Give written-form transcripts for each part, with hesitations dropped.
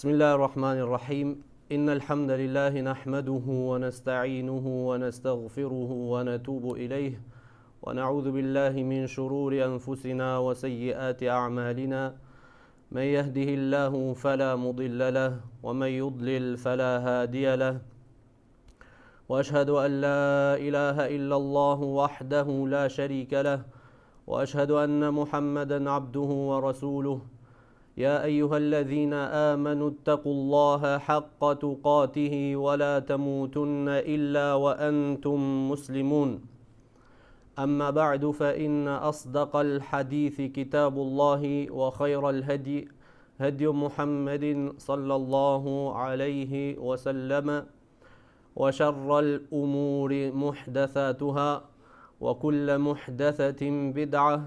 بسم الله الرحمن الرحيم إن الحمد لله نحمده ونستعينه ونستغفره ونتوب إليه ونعوذ بالله من شرور أنفسنا وسيئات أعمالنا من يهده الله فلا مضل له ومن يضلل فلا هادي له وأشهد أن لا إله إلا الله وحده لا شريك له وأشهد أن محمدا عبده ورسوله يا أيها الذين آمنوا اتقوا الله حق تقاته ولا تموتن إلا وأنتم مسلمون أما بعد فإن أصدق الحديث كتاب الله وخير الهدي هدي محمد صلى الله عليه وسلم وشر الأمور محدثاتها وكل محدثة بدعة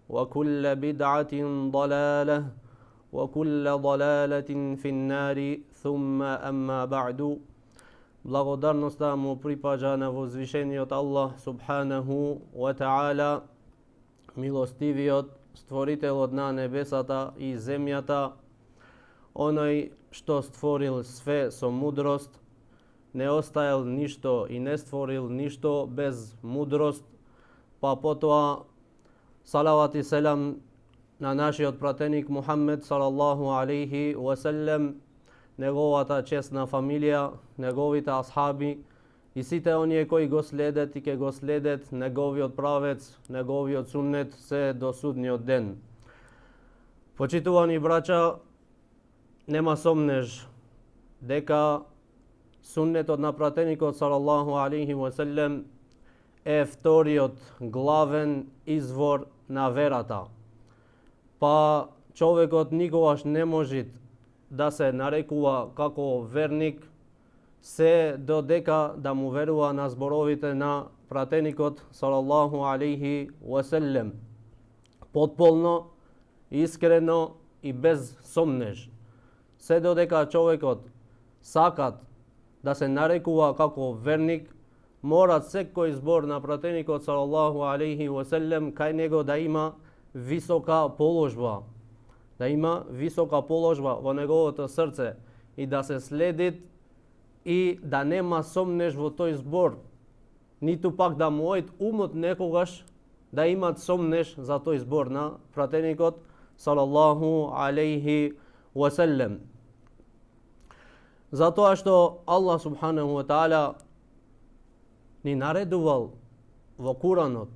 وكل بدعة ضلالة وكل ضلالة في النار ثم أما بعد. Благодарноста му припаѓа на возвишениот Аллах субханаху ва таала, милостивиот, створителот на небесата и земјата, оној што створил све со мудрост, не оставил ништо и не створил ништо без мудрост, па потоа салават и селам на нашиот пратеник Мухаммед салаллаху алейхи ва селем, неговата честна фамилија, неговите асхаби и сите оние кои го следат и ќе го следат неговиот правец, неговиот суннет се до судниот ден. Почитувани браќа, нема сомнеж дека суннетот на пратеникот салаллаху алейхи ва селем е вториот главен извор на верата. Па човекот никогаш не може да се нарекува како верник се додека да му верува на зборовите на пратеникот салаллаху алейхи ва селем потполно, искрено и без сомнеж. Се додека човекот сакат да се нарекува како верник, мора секој збор на пратеникот салаллаху алейхи ва селем кај него да има висока положба, да има висока положба во неговото срце и да се следи и да нема сомнеж во тој збор, ниту пак да мојот умот некогаш да имат сомнеж за тој збор на пратеникот салаллаху алейхи ва селем. Затоа што Аллах субханаху ва таала ни наредувал во Куранот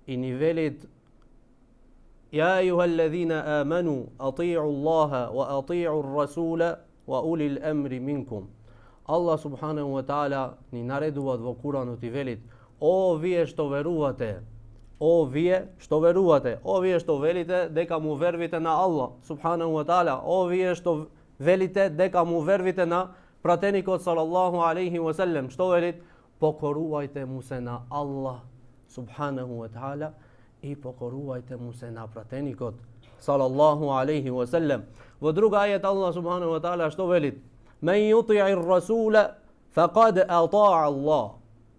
и ни велит: يا أيها الذين آمنوا أطيعوا الله وأطيعوا الرسول وأولي الأمر منكم. Allah subhanahu wa ta'ala ни наредува во Куранот и велит: о вие што верувате, о вие што верувате, о вие што велите дека му вервите на Аллах subhanahu wa ta'ala, о вие што велите дека му вервите на пратеникот салаллаху алейхи ва селем, што велит? Покорувајте му се на Аллах subhanahu wa ta'ala и покорувајте му се на пратеникот салаллаху алейхи ва селем. Во друга ајет Аллах субханаху ва таала што велит? Мен јути'i р-расула фақад ата'a Аллах.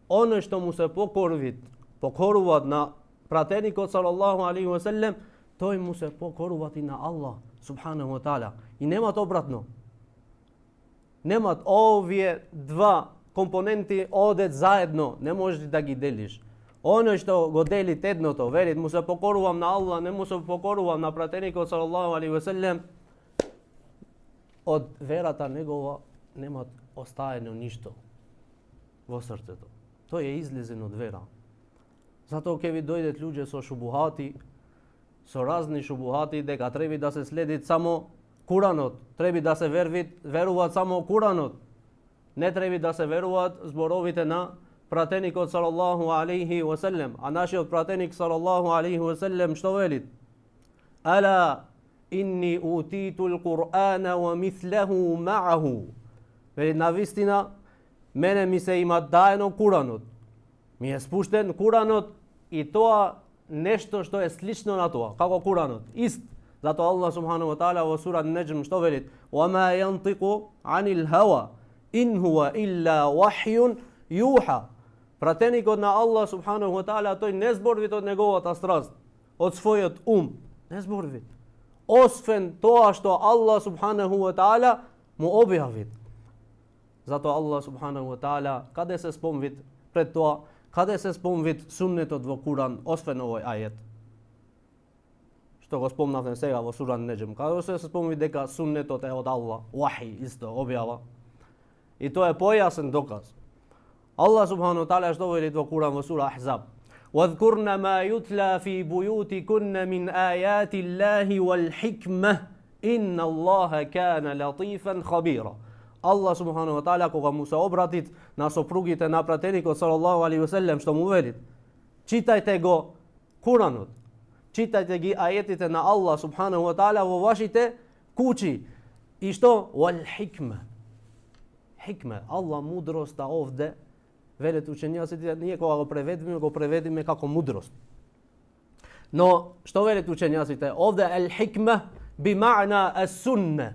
Оној што му се покоруваат на пратеникот салаллаху алейхи ва селем, тој му се покоруваат и на Аллах субханаху ва таала. И немат обратно. Немат овие два компоненти одат заедно, не можеш да ги делиш. Оној што го делит едното, велит му се покорувам на Аллах, не му се покорувам на пратеникот салаллаху алейхи ва селем, од верата негова нема остаено ништо во срцето. Тој е излезен од вера. Затоа ќе ви дојдат луѓе со шубухати, со разни шубухати, дека треба да се следи само Куранот, треба да се веруваат само Куранот, не треба да се веруваат зборовите на пратеникот салаллаху алейхи ва селем. А нашиот пратеник салаллаху алейхи ва селем што велит? Ала инни утиту л-Кур'ана ва мислеху ма'аху. Велит, навистина мене ми се има даено Куранот. Ми е спуштен Куранот и тоа нешто што е слично на тоа, како Куранот. Ист. Затоа Аллах субханаху ва таала во сура Неџм што велит? Ва ма јантику анил хава ин хуа илла вахјун јуха. Пратеникот на Аллах субханаху ва таала, тој не зборвит од неговата страст, од својот ум, не зборвит. Освен тоа што Аллах субханаху ва таала mu objavit. Zato Allah subhanahu wa ta'ala, kada se spomnit pred тоа, kada se spomnit sunnetot во Куран, освен овој ајет, што го спомнавме сега во сура Неџм, каде се спомни дека суннетот е од Аллах, вахи, исто, објава. И тоа е појасен доказ. Allah subhanahu wa ta'ala што вели во Куран во сура Ахзаб: وَاذْكُرْنَ مَا يُتْلَى فِي بُيُوتِكُنَّ مِنْ آيَاتِ اللَّهِ وَالْحِكْمَةِ إِنَّ اللَّهَ كَانَ لَطِيفًا خَبِيرًا. Allah subhanahu wa ta'ala кога му се обратит на сопругите на пратеникот салаллаху алейхи ве селем, што му вели: читајте го Куранот, читајте ги ајетите на Allah subhanahu wa ta'ala во вашите куќи. И што? Wal hikma. Хикме, Allah мудроста овде, велат учењаците, ние кога го преведиме како мудрост. Но што велат учењаците? Овде ал хикма би ма'на ас-сунна.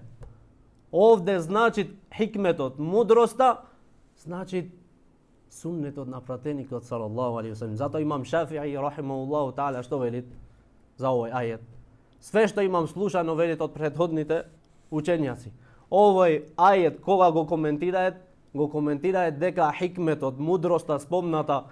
Овде значи хикметот, мудроста, значи суннетот на пратеникот салаллаху алейхи ве селем. Зато имам Шафи'i рахимахуллаху таala што велит за овој ајет. Све што имам слушано велит од претходните учењаци. Овој ајет кога го коментираат дека хикметот, мудроста спомната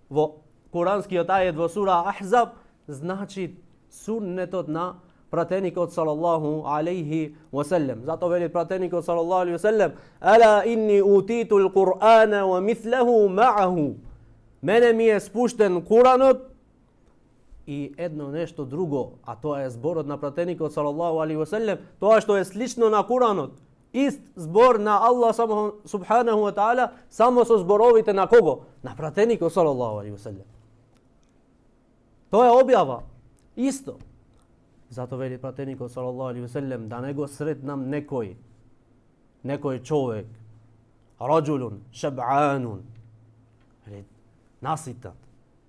во куранскиот ајет во сура Ахзаб, значи суннетот на пратеникот салаллаху алейхи ва селем. Зато вели пратеникот салаллаху алейхи ва селем: "Ала инни утитул Кур'ана ва мислаху ма'аху." Мене ми е спуштен Куранот и едно нешто друго, а тоа е зборот на пратеникот салаллаху алейхи ва селем, тоа што е слично на Куранот. Ист збор на Allah subhanahu wa ta'ala, само со зборовите на кого? На пратеникот салаллаху алейхи ва селем. Тоа е објава. Исто. Зато вели пратеникот салаллаху алейхи ва селем да не го сретнам некој човек, раджулун шаб'анун,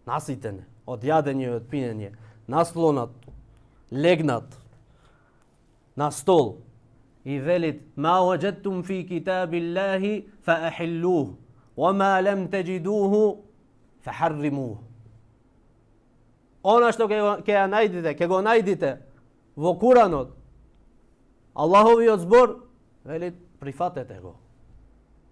наситен, од јадење и од пинење, наслонат, легнат на стол. И велит: "Ма ваджадтум фи китабиллахи фаахиллуஹu, ва ма лам таджидуஹu фахарримуஹu." Она што ќе го најдете во Куранот, Аллаховиот збор, велит, прифатете го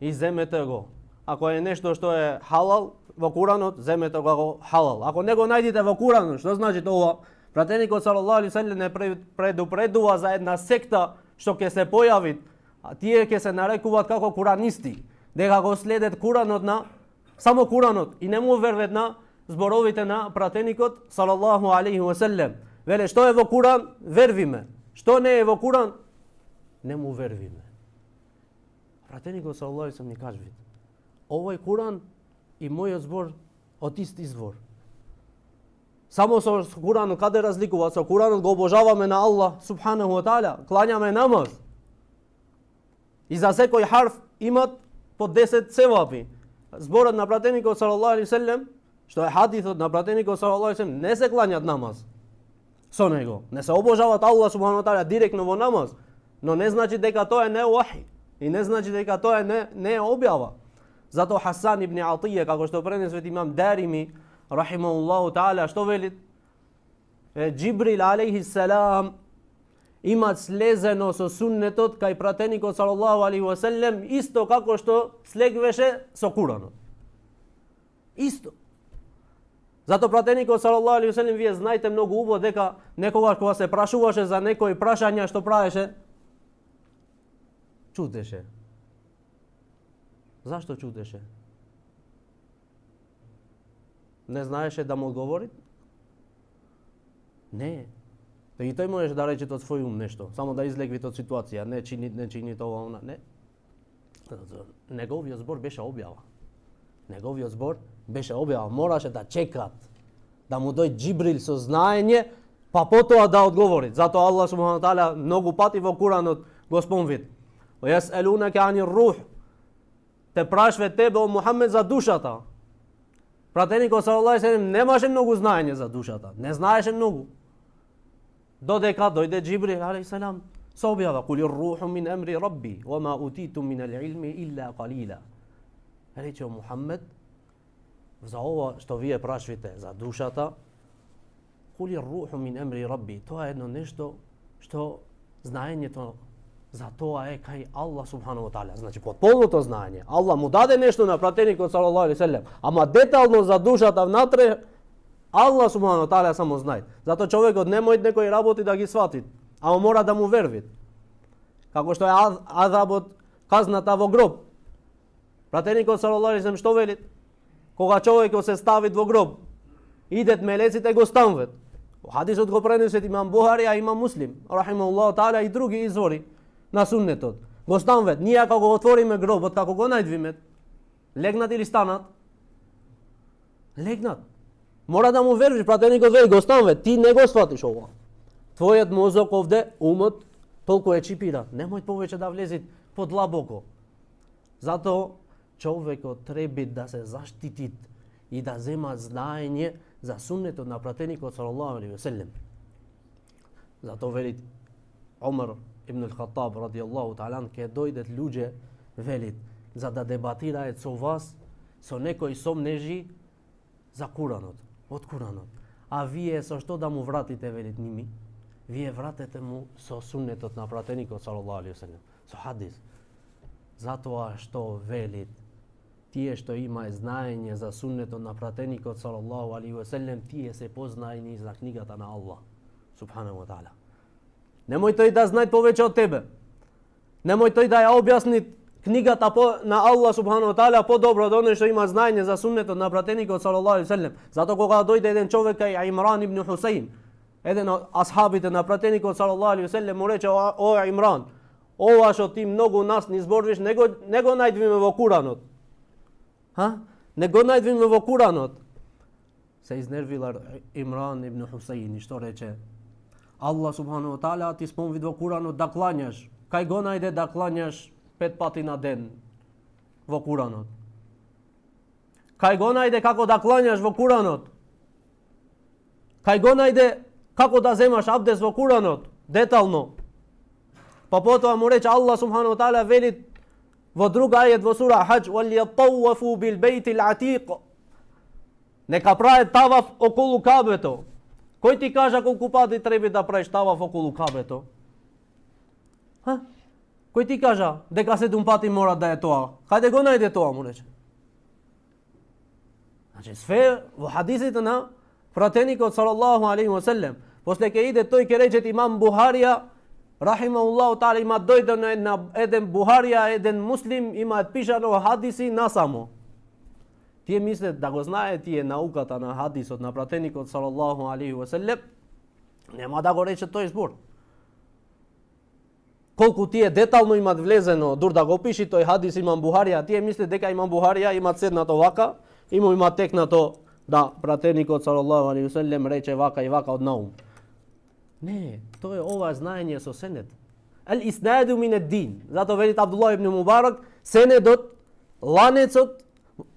и земете го. Ако е нешто што е халал во Куранот, земете го халал. Ако не го најдете во Куранот, што значи тоа? Пратеникот салаллаху алейхи ва селем не предупредува за една секта што ќе се појави, а тие ќе се нарекуваат како куранисти, дека го следат Куранот само Куранот и не му верват на зборовите на пратеникот салаллаху алейхи ва селем. Веле, што е во Куран, вервиме. Што не е во Куран, не му вервиме. Пратеникот салаллаху алейхи ва селем ни кажува: овој Куран и мојот збор од ист извор. Само со Куранот каде разликува? Со Куранот го обожаваме на Allah subhanahu wa ta'ala, клањаме намаз. И за секој харф имат по 10 севапи. Зборот на пратеникот салаллаху алейхи ва селем, што е хадисот на пратеникот салаллаху алейхи ва селем, не се клањат намаз со него. Не се обожават Allah subhanahu wa ta'ala директно во намаз, но не значи дека тоа не е вахи и не значи дека тоа не е објава. Зато Хасан ибн Атија, како што пренесет имам Дарими рахимахуллаху таala, што велит? Џибрил алейхи селам има слезено со суннетот кај пратеникот салаллаху алейхи ва селем, исто како што слегвеше со Куранот. Исто. Зато пратеникот салаллаху алейхи ва селем, вие знаете многу убаво дека некогаш кога се прашуваше за некои прашања, што правеше? Чудеше. Зашто чудеше? Не знаеше да му одговори? Не. И тој можеше да рече од свој ум нешто, само да излегви од ситуација, не чини тоа, она, не. Неговиот збор беше објава. Неговиот збор беше објава. Мораше да чекат да му дојде Џибрил со знаење, па потоа да одговори. Зато Allah subhanahu wa ta'ala многу пати во Куранот го спомнува: "Ва јас'алунака ани рух", те прашваат тебе о Мухамед за душата. Пратеникот салаллаху алейхи ва селем немаше многу знаење за душата, не знаеше многу. Додека дојде Џибрил алейхи селам со објава: "Кули руху мин амри рабби, ва ма утитум мин ал-илми илла қалила." Рече о Мухамед, за ова што вие прашвате за душата, кули руху мин амри рабби, тоа е едно нешто што знаењето Затоа е кај Аллах субхану ва таала. Значи под полното знаење. Аллах му даде нешто на пратеникот салаллаху алейхи селем, ама детално за душата внатре Аллах субхану ва таала само знае. Затоа човекот немој некои работи да ги свати, ама мора да му верви. Како што е азабот, казната во гроб. Пратеникот салаллаху алейхи селем што вели? Кога човекот се стави во гроб, идет мелеците го станват. Хадисот го пренесет имам Бухари, а имам Муслим, рахимахуллаху таала, и други извори на суннетот. Го станват. Ние како го отвориме гробот, како го најдвиме, легнат или станат? Легнат. Мора да му вериш, пратеникот вели, го станват. Ти не го сватиш ова. Твојот мозок овде, умот, толку е чипира. Немој повеќе да влезит подлабоко. Затоа човекот треба да се заштити и да зема знаење за суннетот на пратеникот салаллаху алейхи ве селем. Затоа вели Омар ибн ал-Хаттаб радијаллаху таала, ке дојдат луѓе, велит, за да дебатираат со вас со некои сомнежи за Куранот, од Куранот. А вие со што да му вратите, велит ними? Вие вратете му со суннетот на пратеникот салаллаху алейхи ве селем, со хадис. Затоа што велит, тие што има знаење за суннетот на пратеникот салаллаху алейхи ве селем, тие се познаени за книгата на Аллах субханаху ва таала. Немој тој да знае повеќе од тебе. Немој тој да ја објасни книгата на Аллах субханаху ва таала подобро од оној што има знаење за суннетот на пратеникот салаллаху алейхи ве селем. Затоа кога дојде еден човек кај Имран ибн Хусейн, еден од асхабите на пратеникот салаллаху алейхи ве селем, му рече: "О Имран, ова што ти многу нас ни зборуваш, не го најдвиме во Куранот." Не го најдвиме во Куранот. Се изнервила Имран ибн Хусейн и што рече: Аллах субхану ва таала ти спомни во Куранот да клањаш. Кај го најде да клањаш 5 пати на ден во Куранот? Кај го најде како да клањаш во Куранот? Кај го најде како да земаш абдес во Куранот? Детално. Па потоа му рече Аллах субхану ва таала вели во друга ајет во сура Хаџ: "Валјатавафу бил бејтил атиқ." Нека прават таваф околу Кабето. Кој ти кажа колку пати треба да правиш таваф околу Кабето? Кој ти кажа дека 7 пати мора да е тоа? Каде го најде тоа, му рече? Значи све во хадисите на пратеникот салаллаху алейхи ве селем. После ке иде тој ке рече имам Бухарија рахимахуллаху таала, има дојдено на еден Бухарија, еден Муслим, имаат пишано хадиси насамо. Тие мислат да го знае тие науката на хадисот на пратеникот салаллаху алейхи ве селем, нема да го рече тој збор. Колку тие детално имат влезено, дур да го пиши тој хадис имам Бухарија, тие мислат дека имам Бухарија имат седнато вака, има текнато да пратеникот салаллаху алейхи ве селем рече вака и вака од наум. Не, тоа е ова знаење со сенед. Ал иснаду мин ед-дин. Затоа велит Абдуллах ибн Мубарак, сенедот, ланецот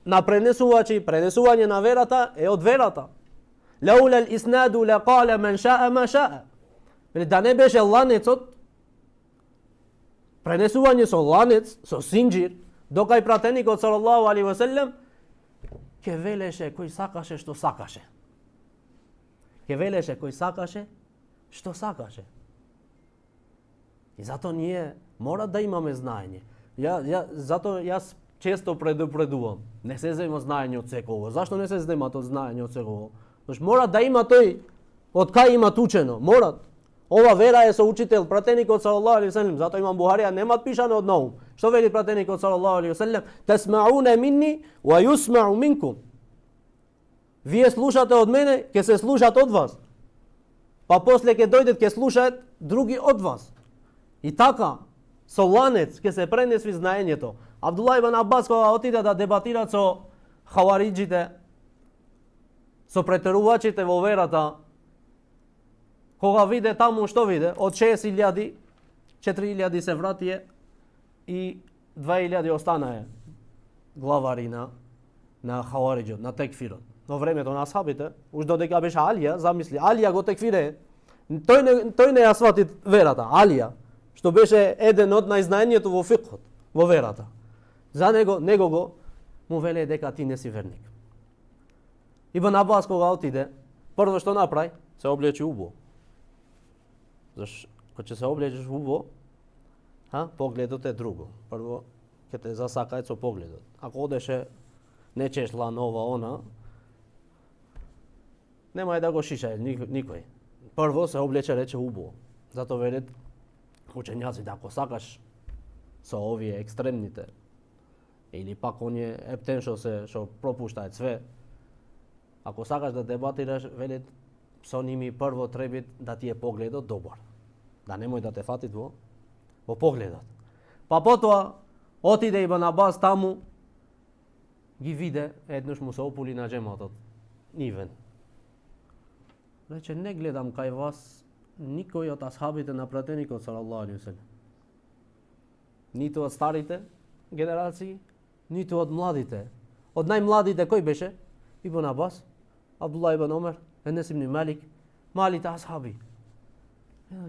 на пренесување на верата е од верата. Лаула ал иснаду ла qala man sha'a ma sha'a. Велит да не беше ланецот, пренесување со ланец, со синџир, докај пратеникот салаллаху алейхи ве селем ќе велеше кој сакаше што сакаше. Ќе велеше кој сакаше што сакаше. И затоа ние мора да имаме знаење. Затоа јас често предупредувам, не се зема знаење од секој. Зашто не се зема тоа знаење од секој? Зашто мора да има тој од кај имат учено. Морат. Ова вера е со учител пратеникот салаллаху алейхи ве селем. Затоа имам Бухарија немат пишано од наум. Што вели пратеникот салаллаху алейхи ве селем? Тасмауна минни ва юсмау минкум. Вие слушате од мене, ќе се слушат од вас. Па после ќе дојдат ќе слушаат други од вас. И така, со ланец ќе се пренесви знаењето. Абдуллах ибн Аббас кога отиде да дебатира со хавариџите, со претерувачите во верата, кога виде таму што виде, од 6000, 4000 се вратие и 2000 останае главари на хавариџот, на текфирот. Во времето на асхабите, уж додека беше Алија, замисли, Алија го текфире. Тој не ја свати верата, Алија, што беше еден од најзнаењето во фикхот, во верата. За него го му веле дека ти не си верник. Ибн Аббас кога отиде, прво што направи, се облече убаво. Зашто кога ќе се облечеш убаво, Погледот е друго. Прво ќе те засакаат со погледот. Ако одеше нечешлан ова она, нема да го шишае никој. Прво се облече рече убаво. Зато велат учењаците, ако сакаш со овие екстремните или пак оние ептен што пропуштаат све, ако сакаш да дебатираш, велат со ними прво треба да ти е погледот добар. Да немој да те фатит во погледот. Па потоа отиде Ибн Абас таму, ги виде, еднош му се опули на джематот, нивен. Рече, не гледам кај вас никој од асхабите на пратеникот салаллаху алейхи ве селем. Ниту од старите генерации, ниту од младите. Од најмладите кој беше? Ибн Абас, Абдулла ибн Омер, Енес ибн Малик, малите асхаби.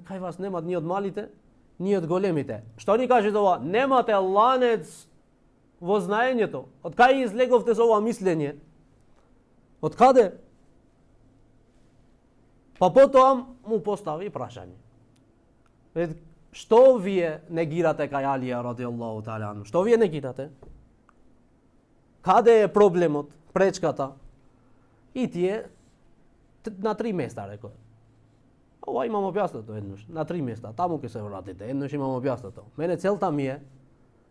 Кај вас немат ни од малите, ни од големите. Што ни каже ова? Немате ланец во знаењето. Од кај излеговте со ова мислење? Од каде? Па потоа му постави прашање. Што вие негирате кај Алија радијаллаху таала анху? Што вие негирате? Каде е проблемот, пречката? И тие на 3 места рекоа. Ова имам објаснато еднош, на 3 места, таму ќе се вратите, еднош имам објаснато. Мене целта ми е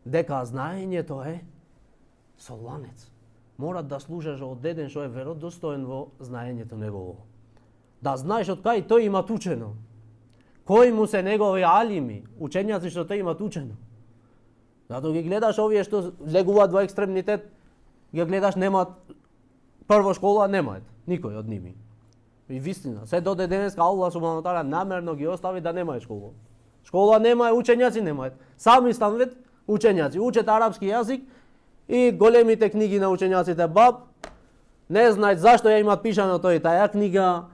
дека знаењето е со ланец. Мора да служиш од деден што е веродостоен во знаењето негово. Да знаеш од кај тој имат учено. Кои му се негови алими, учењаци што тој имат учено. Зато ги гледаш овие што легуваат во екстремитет, ги гледаш немаат прво школа, немаат никој од ними. И вистина, се доде денеска Аллах субхану таала намерно ги остави да немаат школа. Школа немаат, учењаци немаат. Сами станвет учењаци, учат арапски јазик и големите книги на учењаците баб не знаат зашто ја имат пишано тој таја книга,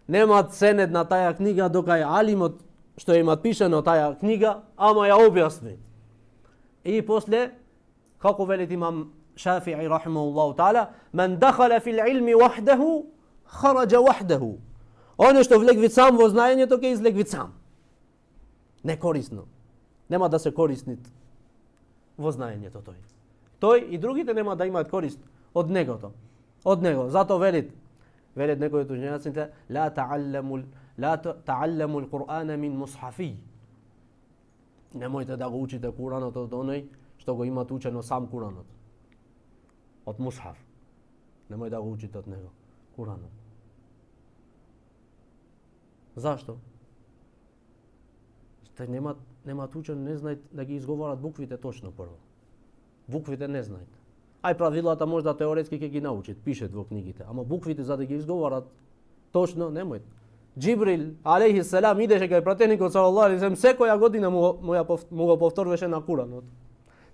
немаат сенед на таја книга, докај алимот што имат пишано таја книга, ама ја објасни. И после, како велит имам Шафи'i рахимахуллаху таala, мен дахала фил илми вахдаху, хараджа вахдаху. Оно што влегви сам во знаењето ќе излегви сам. Некорисно. Нема да се кориснит во знаењето тој. Тој и другите нема да имаат корист од негото. Од него. Зато велит некои од учењаците, ла таалламу al-Qur'ana min mushafi. Немојте да го учите Куранот од оној што го имат учено сам Куранот. Од мусхаф. Немој да го учите од него Куранот. Зашто? Што немаат учено, не знаат да ги изговорат буквите точно прво. Буквите не знаат. Ај правилата можда теоретски ќе ги научат, пишат во книгите, ама буквите за да ги изговорат точно немојат. Џибрил алейхи селам идеше кај пратеникот салаллаху алейхи ве селем, секоја година му го повторуваше на Куранот.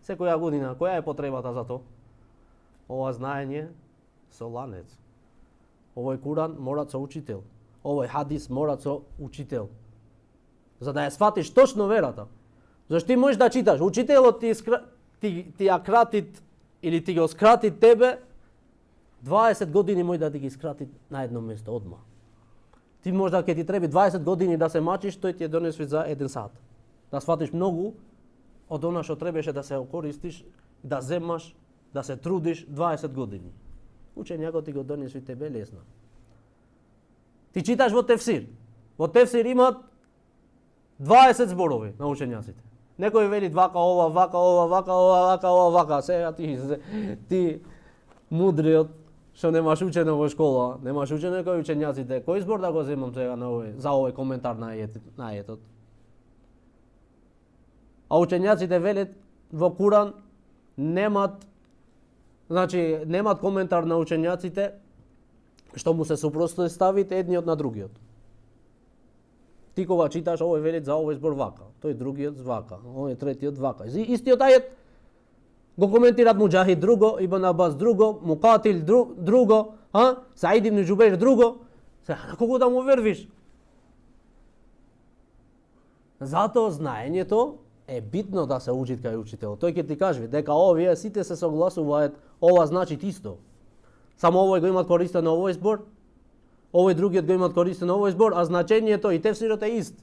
Секоја година, која е потребата за тоа? Ова знаење со ланец. Овој Куран мора со учител. Овој хадис мора со учител. За да ја сфатиш точно верата. Зашто ти можеш да читаш, учителот ти ја кратит или ти го скрати тебе 20 години може да ти ги скрати на едно место одма. Ти можда ќе ти треба 20 години да се мачиш, тој ти е донесви за 1 сат. Да сфатиш многу од она што требаше да се користиш, да земаш, да се трудиш 20 години. Учењето ти го донесви тебе лесно. Ти читаш во тефсир. Во тефсир имат 20 зборови на учењаците. Некој вели вака ова, вака ова, вака ова, вака ова, вака. Сега ти мудриот што немаш учено во школа, немаш учено кој учењаците. Кој збор да го земам сега за овој коментар на ајетот? А учењаците велат во Куран немат коментар на учењаците што му се супротставите едниот на другиот. Ти кога читаш овој велит за овој збор вака, тој другиот вака, овој третиот вака. Истиот ајет го коментират Муџахид друго, Ибн Абас друго, Мукатил друго, Саид ибн Џубеир друго. Сега на кого да му вервиш? Затоа знаењето е битно да се учи кај учител. Тој ќе ти каже дека овие сите се согласуваат, ова значи исто. Само овој го имат користено овој збор, овој другиот го имат користено овој збор, а значењето и тефсирот е ист.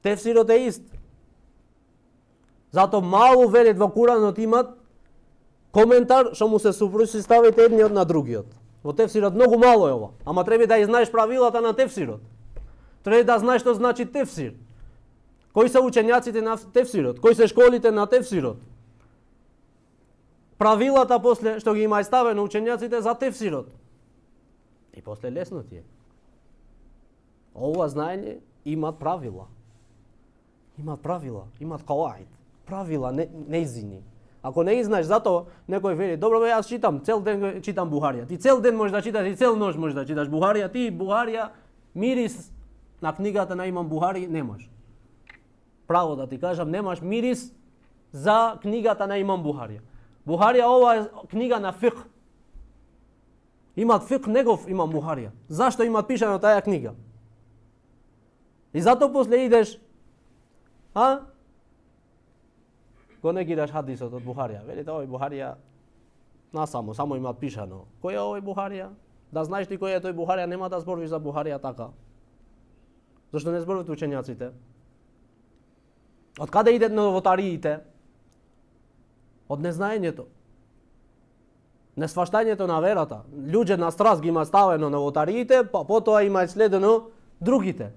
Тефсирот е ист. Зато мало велит во Куранот имат коментар што му се супротставуваат едниот на другиот. Во тефсирот многу мало е ова, ама треба да знаеш правилата на тефсирот. Треба да знаеш што значи тефсир. Кои се учењаците на тефсирот, кои се школите на тефсирот. Правилата после што ги има ставено учењаците за тефсирот. И после лесно ти е. Ова знаење имат правила. Имат правила, имат калаид. Правила неизини. Ако не ги знаеш, затоа некој вели, добро бе, јас читам, цел ден читам Бухарија. Ти цел ден можеш да читаш и цел ноќ можеш да читаш Бухарија. Ти Бухарија, мирис на книгата на Имам Бухари немаш. Право да ти кажам, немаш мирис за книгата на Имам Бухарија. Бухарија ова е книга на фикх. Имат фикх негов Имам Бухарија. Зашто имат пишано таја книга? И затоа после идеш, го негираш хадисот од Бухарија. Велите, овој Бухарија само имат пишано. Кој е овој Бухарија? Да знаеш ти кој е тој Бухарија, нема да збориш за Бухарија така. Зашто не зборуват учењаците? Од каде идат новотариите? Од незнаењето. Несваштањето на верата. Луѓе на страст ги има ставено новотариите, па потоа има следено другите.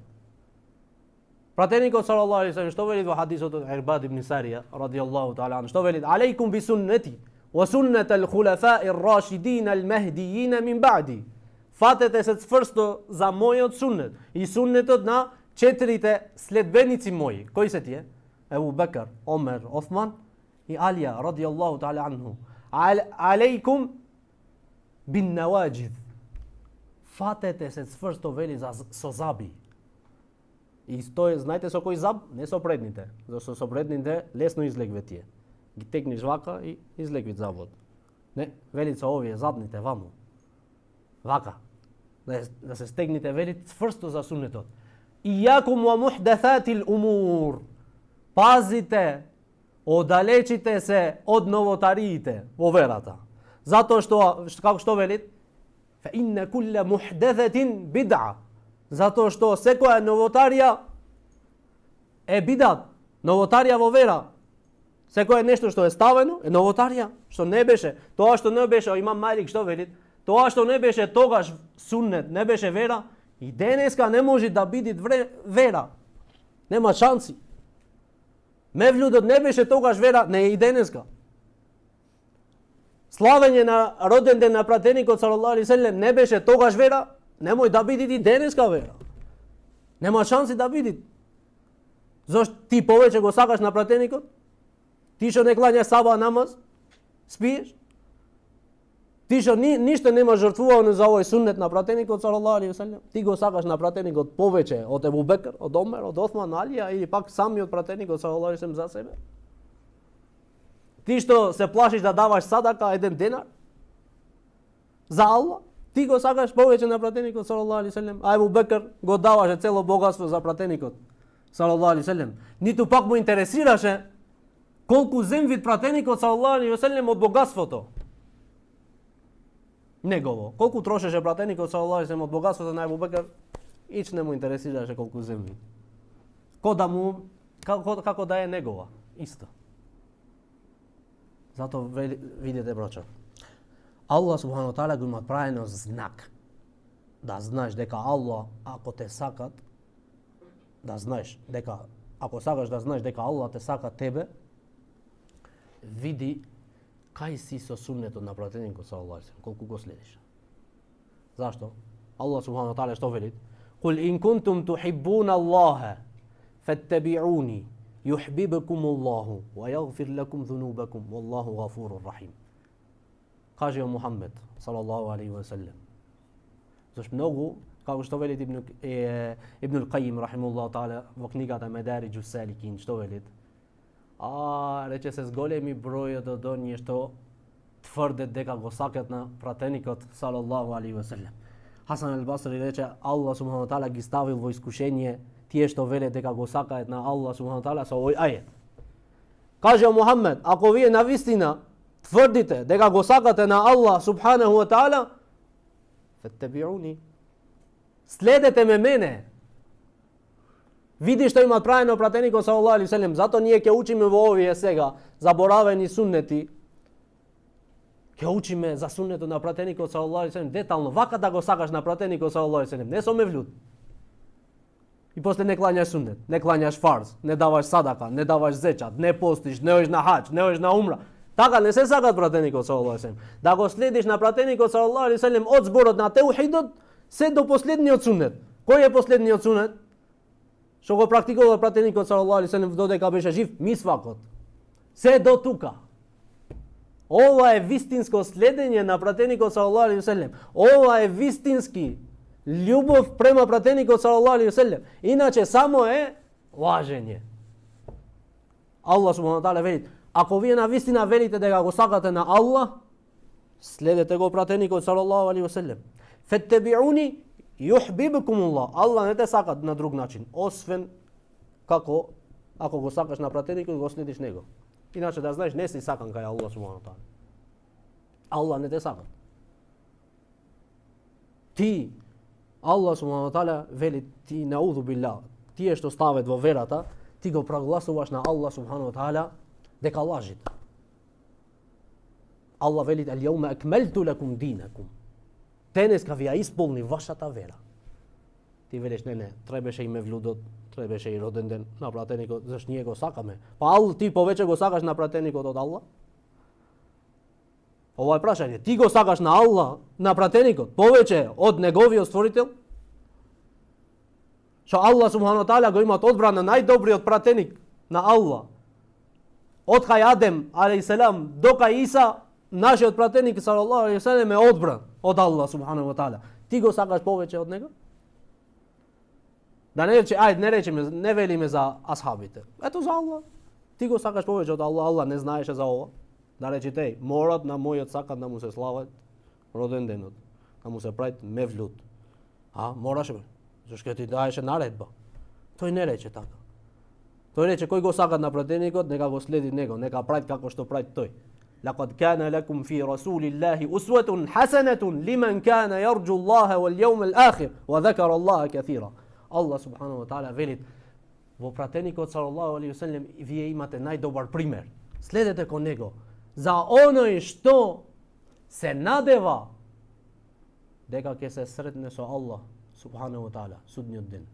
Пратеникот салаллаху алейхи ва саллем што вели во хадисот од Ирбад ибн Сарија радијаллаху таала ан, што вели: "Алейкум би суннати ва суннатал хулафа'i ар-рашидин al-mahdiyyin min ba'di." Фатете се цврсто за мојот суннет и суннетот на четирите следбеници мои. Кои се тие? Ебу Бекр, Омер, Осман и Алија радијаллаху таала анху. Алейкум бин наваджид. Фатете се цврсто вели со заби. И стој, знаете со кој заб? Не со предните. Зашто со предните лесно излегве тие. Ги тегнеш вака и излегви забот. Не, вели со овие задните ваму. Вака. Да се стегните, вели цврсто за суннетот. Ијакум ва мухдесатил умур. Пазите, одалечите се од новотариите во верата. Затоа што, како што вели? Фа инна кулла мухдесатин бид'a. Затоа што секоја новотарија е бидат, новотарија во вера. Секој нешто што е ставено е новотарија, што не беше, тоа што не беше, Имам Малик што вели, тоа што не беше тогаш суннет, не беше вера, и денеска не може да биде вера. Нема шанси. Мевлудот не беше тогаш вера, не е и денеска. Славење на роден ден на пратеникот салаллаху алейхи ва саллем не беше тогаш вера, немој да биде и денеска вера. Нема шанси да биде. Зошто ти повеќе го сакаш на пратеникот? Ти што не клањаш саба намаз, спиеш? Ти што ништо нема жртвувано за овој суннет на пратеникот салаллаху алейхи ва саллем? Ти го сакаш на пратеникот повеќе од Ебу Бекр, од Омер, од Осман, Алија или пак самиот пратеникот салаллаху алейхи ва саллем за себе? Ти што се плашиш да даваш садака 1 денар за Аллах? Ти го сакаш повеќе на пратеникот салаллаху алейхи ва саллем, а Ебу Бекр го даваше цело богатство за пратеникот салаллаху алейхи ва саллем. Ниту пак му интересираше колку земвид пратеникот салаллаху алейхи ва саллем од богатството негово. Колку трошеше пратеникот салаллаху алейхи ва саллем од богатството на Ебу Бекр, ич не му интересираше колку земвид. Како да е негова, исто. Зато видите, брочо, Аллах субхану таала го има правено знак. Да знаеш дека Аллах, ако те сакат, да знаеш дека, ако сакаш да знаеш дека Аллах те сака тебе, види кај си со суннетот на пратеникот салаллаху алейхи ва саллем, колку го следиш. Зашто? Аллах субхану таала што вели? Кул ин кунтум тухиббуна Аллаха фаттаби'уни юхбибкум Аллаху ва јагфир лакум ذунубакум валлаху гафурур рахим. Каже о Мухаммед салаллаху алейхи ва саллем. Зашто многу, како што вели Ибн ал-Qayyim рахимахуллаху таала во книгата Мадариджус саликин, што вели? Рече се зголеми бројот од оние што тврдат дека го сакат на пратеникот салаллаху алейхи ва саллем. Хасан ал-Басри рече Аллах субхану таала ги ставил во искушение тие што велат дека го сакаат на Аллах субхану таала со овој ајет. Каже Мухаммед, ако вие навистина тврдите дека го сакате на Аллах субханаху ва таала, фаттаби'уни, следете ме мене. Види што имат правено пратеникот салаллаху алейхи ве селем, зато ние ќе учиме во овие сега заборавени суннети. Ќе учиме за суннетот на пратеникот салаллаху алейхи ве селем детално, вака да го сакаш на пратеникот салаллаху алейхи ве селем, не со мевлуд. И после не клањаш суннет, не клањаш фарз, не даваш садака, не даваш зечат, не постиш, не одиш на хаџ, не одиш на умра. Така не се сакат пратеникот салаллаху алейхи ве селем. Да го следиш на пратеникот салаллаху алейхи ве селем од зборот на теухидот се до последниот суннет. Кој е последниот суннет? Што го практикувал пратеникот салаллаху алейхи ве селем додека беше жив, мисвакот. Се до тука. Ова е вистинско следење на пратеникот салаллаху алейхи ве селем. Ова е вистински љубов према пратеникот салаллаху алейхи ве селем. Иначе само е лажење. Аллах субхана тааля вели: ако вие на вистина велите дека го сакате на Аллах, следете го пратеникот салаллаху алейхи ве селем. Феттебиуни юхбибкумуллах. Аллах не те сака на друг начин, освен како ако го сакаш на пратеникот, го следиш него. Иначе да знаеш, не си сакан кај Аллах субхана тааля. Аллах не те сака. Ти, Аллах субхана тааля вели ти наудhu билlah, тие што стават во верата, ти го прогласуваш на Аллах субхана тааля дека лажите. Аллах вели: "Ал-јаума акмелту лакум динакум." Денеска ви ја исполни вашата вера. Ти велиш: не, требаше и мевлудот, требаше и роден ден на пратеникот, зашто ние го сакаме. Па ти повеќе го сакаш на пратеникот од Аллах? Ова е прашање. Ти го сакаш на Аллах, на пратеникот, повеќе од неговиот створител? Што Аллах субхана тааля го имат одбрана најдобриот пратеник на Аллах. Од кај Адем алейхиселам до кај Иса, нашиот пратеник салаллаху алейхи ве селем е одбран од Аллах субхана тааля. Ти го сакаш повеќе од него? Да не рече, не речеме, не велиме за асхабите. Ето за Аллах. Ти го сакаш повеќе од Аллах, Аллах не знаеше за ова. Да рече теј, морат на мојот сакат да му се слават роден денот, да му се правит мевлуд. Мораше бе. Зашто ти даеше наредба. Тој не рече така. Тој рече кој го сакат на пратеникот, нека го следи него, нека прави како што прави тој. لقد كان لكم في رسول الله أسوة حسنة لمن كان يرجو الله واليوم الآخر وذكر الله كثيرا. Allah subhanahu wa ta'ala veli во пратеникот салаллаху алейхи ве селем вие имате најдобар пример. Следете кон него за оној што се надева дека ќе се сретне со Аллах субхanahu wa ta'ala судниот ден,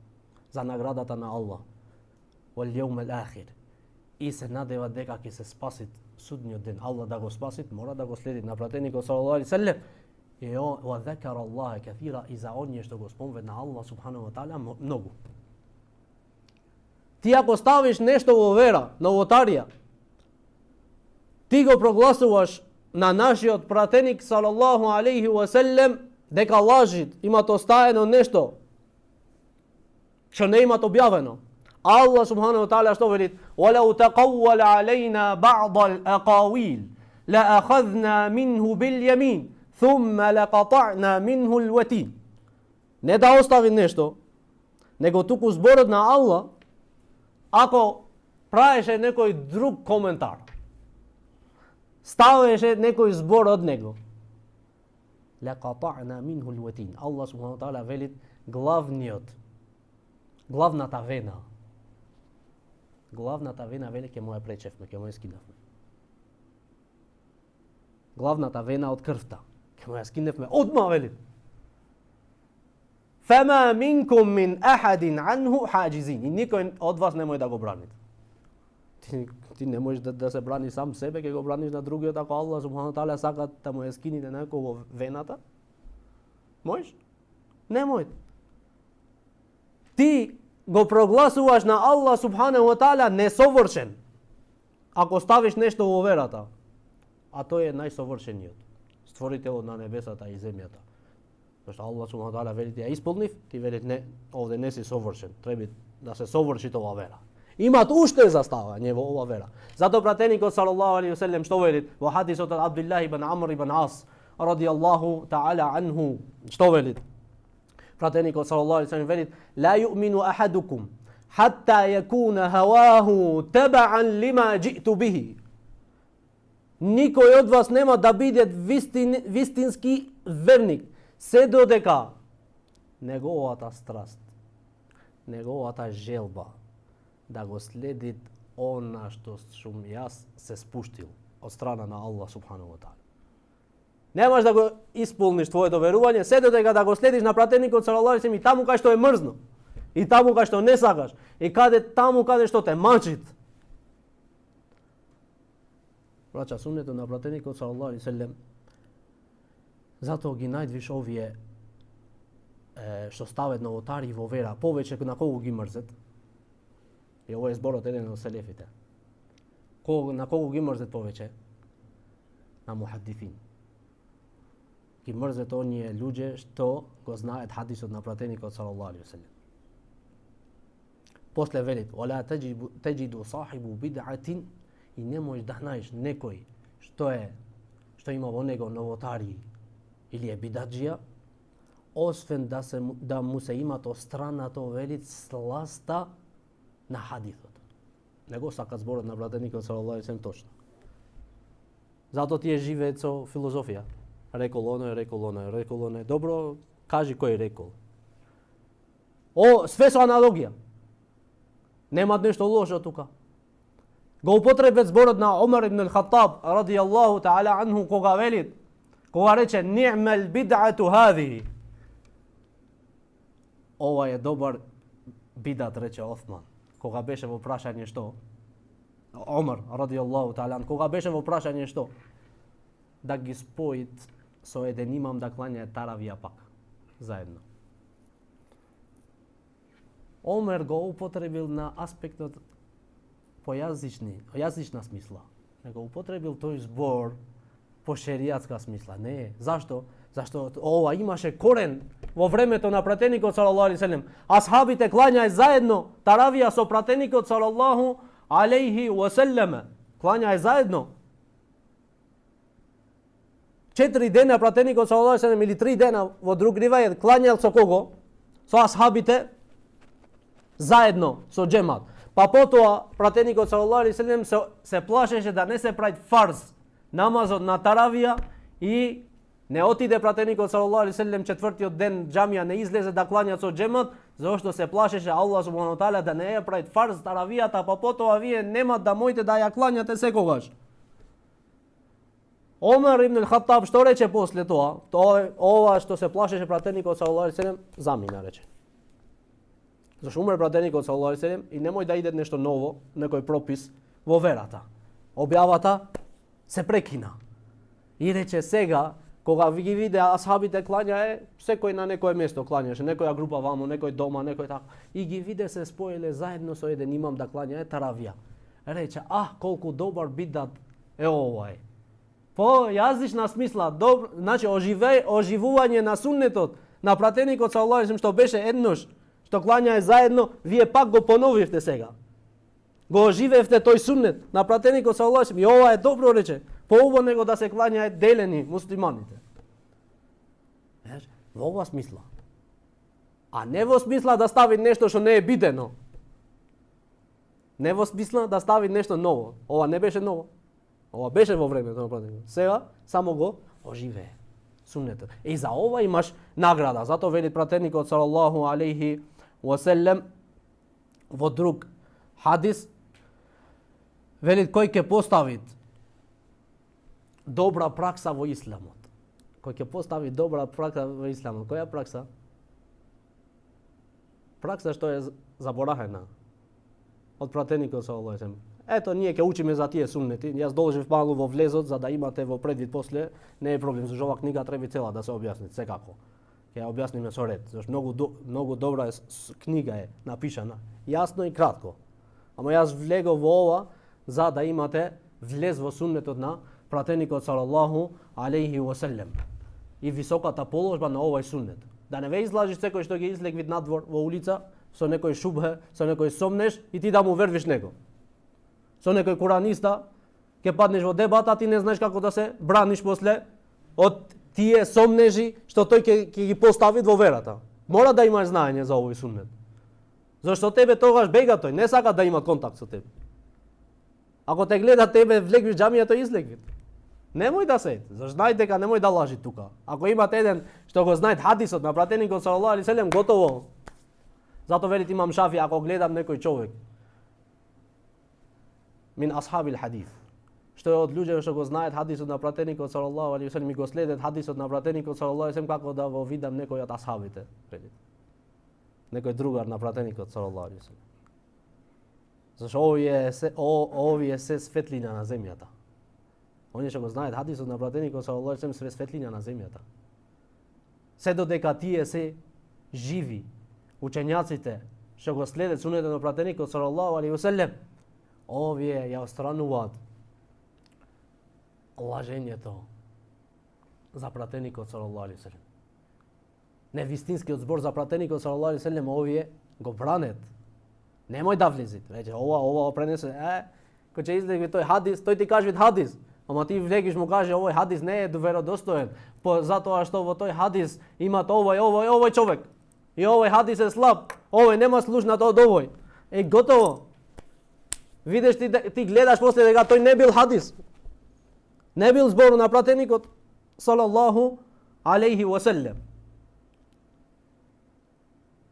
за наградата на Аллах вал јаумел ахир, и се надева дека ќе се спасит судниот ден. Аллах да го спасит, мора да го следи на пратеникот салаллаху алейхи ве селем. И ва закара Аллаха кафира, и за оние што го спомна Аллах субхanahu wa ta'ala многу. Ти ако ставиш нешто во вера, новотарија, ти го прогласуваш на нашиот пратеник салаллаху алейхи ве селем дека лажи, имат остаено нешто што не имат објавено. Allah subhanahu wa ta'ala што вели: "Валау тaqawwala алейна ба'д al-aqawil la akhadhna minhu bil yamin thumma laqata'na minhu al-watin." Не да остави нешто, него туку зборот на Аллах, ако правеше некој друг коментар, ставеше некој збор од него, лaqata'na minhu al-watin. Allah subhanahu wa ta'ala вели главната вена вели ќе му ја пречевме, ќе му ја скинавме. Главната вена од крвта ќе му ја скинавме одма, вели. Фама минкум мин ахадин анху хаджизин. И никој од вас не може да го брани. Ти не можеш да се брани сам себе, ќе го браниш на другиот, ако Аллах субхану таала сака да му ја скине некој вената? Можеш? Не може. Ти го прогласуваш на Аллах субханаху ва таала несовршен ако ставиш нешто во верата, а тој е најсовршениот створителот на небесата и земјата. Зашто Аллах субханаху ва таала вели: ја исполнив, ти вели: не, овде не си совршен, треба да се соврши ова вера. Имат уште заставање во ова вера. Зато пратеникот салаллаху алейхи ве селем што вели во хадисот од Абдуллах ибн Амр ибн Ас радијаллаху таала анху, што вели? Пратеникот салаллаху алейхи ве селем вели: ла ю'мину ахадукум хатта јакуна хаваху табаан лима џиту бихи. Никој од вас нема да биде вистински верник се додека неговата страст неговата желба да го следит она што сум јас се спуштил од страна на Аллах субханаху ва таала. Немаш да го исполниш твоето верување, се додека да го следиш на пратеникот салаллаху алейхи ве селем и таму кај што е мрзно, и таму кај што не сакаш, и таму каде што те мачит. Браќа, суннетот на пратеникот салаллаху алейхи ве селем, затоа ги најдвиш овие што стават новотари во вера, повеќе на кого ги мрзат. И ово е зборот еден од селефите. На кого ги мрзат повеќе? На мухаддифин. Ги мрзат оние луѓе што го знаат хадисот на пратеникот салаллаху алейхи ве селем. После велит: "Вала таджиду сахибу бид'атин", и не можеш да најдеш некој што има во него новотари или е бидаджија, освен да му се имат остранато велит сласта на хадисот. Не го сакат зборот на пратеникот салаллаху алейхи ве селем точно. Затоа тие живеат со филозофија. Рекол оној. Добро, кажи кој рекол. Све со аналогија. Немат нешто лошо тука. Го употребет зборот на Омар ибн ал-Хаттаб радијаллаху таала анху, кога рече: "Ни'мал бид'ату хадиhi". Ова е добар бидат, рече Осман. Кога беше во прашање што? Омар радијаллаху таала, кога беше во прашање што? Да ги споит со еден имам да клањаат таравија пак заедно. Омер го употребил на аспектот по јазична смисла. Не го употребил тој збор по шеријатска смисла. Не. Зашто? Зашто ова имаше корен во времето на пратеникот салаллаху алейхи ве селем. Асхабите клањаат заедно таравија со пратеникот салаллаху алейхи ве селем. Клањаат заедно. 4 дена пратеникот салаллаху алейхи ве селем или 3 дена во друг ривајет клањал со кого? Со асхабите заедно со џемат. Па потоа пратеникот салаллаху алейхи ве селем се плашеше да не се прави фарз намазот на таравија и не отиде пратеникот салаллаху алейхи ве селем четвртиот ден џамија, не излезе да клања со џемат, зашто се плашеше Аллах субханаху ва таала да не ја прави фарз таравијата, па потоа вие нема да можете да ја клањате секогаш. Омар ибн ал-Хаттаб што рече после тоа? Ова што се плашеше пратеникот салаллаху алейхи ве селем замина, рече. Зашто умре пратеникот салаллаху алейхи ве селем и немој да иде нешто ново, некој пропис во верата. Објавата се прекина. И рече сега, кога ви ги виде асхабите клањае, секој на некое место клањаше, некоја група вамо, некој дома, некој така. И ги виде се споеле заедно со еден имам да клањае таравија. Рече: колку добар бидат е овој. По јазична смисла, значи оживување на суннетот на пратеникот салаллаху алейхи ве селем што беше еднош, што клањае заедно, вие пак го поновивте сега. Го оживевте тој суннет на пратеникот салаллаху алейхи ве селем. И ова е добро, рече. Поубаво него да се клањаат делени муслиманите. Во ова смисла. А не во смисла да стави нешто што не е бидено. Не во смисла да стави нешто ново. Ова не беше ново. Ова беше во времето на пратеникот. Сега само го оживее суннетот. И за ова имаш награда. Затоа вели пратеникот салаллаху алейхи ва селем во друг хадис, вели кој ќе постави добра пракса во исламот. Кој ќе постави добра пракса во исламот. Која пракса? Пракса што е заборавена од пратеникот салаллаху алейхи ве селем. Ето, ние ќе учиме за тие суннети. Јас должев малку во влезот за да имате во предвид после. Не е проблем, зашто ова книга треба цела да се објасни, секако. Ќе ја објасниме со ред, зашто многу добра книга е напишана, јасно и кратко. Ама јас влегов во ова за да имате влез во суннетот на пратеникот салаллаху алейхи ва селем и високата положба на овој суннет. Да не ве излажиш секој што ги излегви надвор во улица со некој шубхе, со некој сомнеш и ти да му вервиш него. Со некој кураниста ќе паднеш во дебата, ти не знаеш како да се браниш после од тие сомнежи што тој ќе ги постави во верата. Мора да имаш знаење за овој суннет. Зашто тебе тогаш бега тој, не сака да има контакт со тебе. Ако те гледа тебе влегвиш џамијата, излегви. Немој да се, зашто знај дека немој да лажи тука. Ако имате еден што го знаат хадисот на пратеникот салаллаху алейхи ве селем, готово. Зато велит имам Шафи, ако гледам некој човек мин асхабил хадис, што е од луѓе што го знаат хадисот на пратеникот салаллаху алейхи ве селем и го следат хадисот на пратеникот салаллаху алейхи ве селем, како да го видам некој од асхабите, некој другар на пратеникот салаллаху алейхи ве селем. Зашто овие се светлина на земјата. Оние што го знаат хадисот на пратеникот салаллаху алейхи ве селем се светлина на земјата. Се додека тие се живи, учењаците што го следат сунетот на пратеникот салаллаху алейхи ве селем, овие ја отстрануваат лажењето за пратеникот салаллаху алейхи ве селем. Невистинскиот збор за пратеникот салаллаху алейхи ве селем, овие го бранат. Немој да влезете. Рече, ова пренесе, кој ќе излезе тој хадис, тој ти каже хадис, ама ти влегиш му каже овој хадис не е веродостоен, затоа што во тој хадис имат овој човек. И овој хадис е слаб, овој нема слушнат од овој. Готово. Видиш ти гледаш после дека тој не бил хадис. Не бил збор на пратеникот салаллаху алейхи ве селем.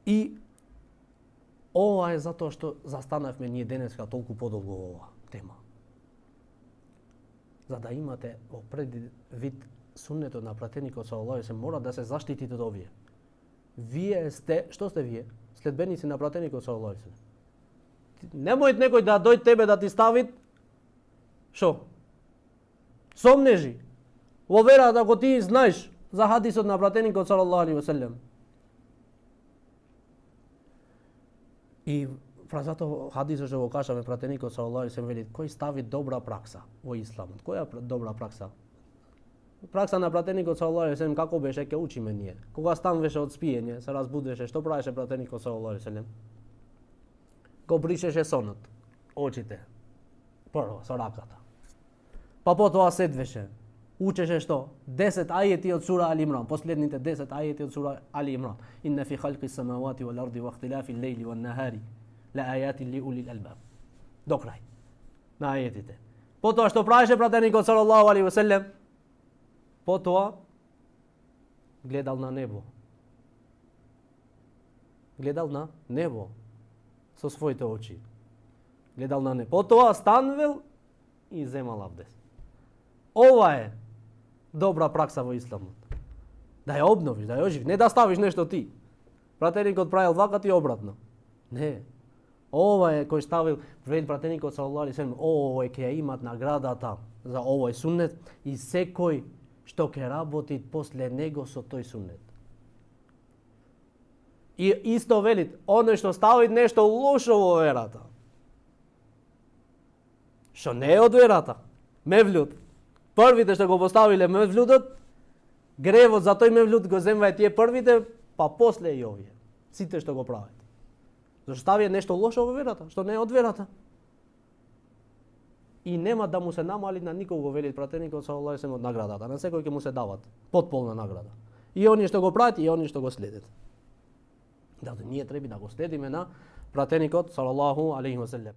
И ова е затоа што застанавме ние денеска толку подолго во ова тема. За да имате во пред вид суннетот на пратеникот салаллаху алейхи ве селем, мора да се заштитите од овие. Вие сте, што сте вие? Следбеници на пратеникот салаллаху алейхи ве селем. Немој некој да дојде тебе да ти стави шо? Сомнежи. Во верата ако ти знаеш за хадисот на пратеникот салаллаху алейхи ве селем. И фразато хадисот што го кажаме пратеникот салаллаху алейхи ве селем вели кој стави добра пракса во исламот. Која добра пракса? Пракса на пратеникот салаллаху алейхи ве селем како беше ќе учиме ние. Кога стануваше од спиење, се разбудеше, што правеше пратеникот салаллаху алейхи ве селем? Го бришеше сонот, очите, прво со раката. Па потоа седвеше, учеше што? 10 ајети од сура Али Имран, последните 10 ајети од сура Али Имран. Инна фи халqi самавати вал арди ва ихтилафи лейли ван нахари ла ајати ли улил албаб. До крај на ајетите. Потоа што правеше пратеникот салаллаху алейхи ве селем? Потоа гледал на небо. Гледал на небо со своите очи. Гледал на небо. Потоа станувал и земал абдес. Ова е добра пракса во исламот. Да ја обновиш, да ја оживиш, не да ставиш нешто ти. Пратеникот правил вака, ти обратно. Не. Ова е кој ставил пред пратеникот салаллаху алейхи ве селем, овој ќе имат наградата за овој суннет и секој што ќе работи после него со тој суннет. И исто велит, оној што стави нешто лошо во верата, што не е од верата, мевлуд. Првите што го поставиле мевлудот, гревот за тој мевлуд го земваат тие првите, па после и овие. Сите што го прават. Зашто стави нешто лошо во верата, што не е од верата. И нема да му се намали на никого, велит пратеникот салаллаху алейхи ве селем, од наградата. На секој ќе му се дават потполна награда. И оние што го прават, и оние што го следат. Да, ние треба да го следиме на пратеникот салаллаху алейхи ве селем.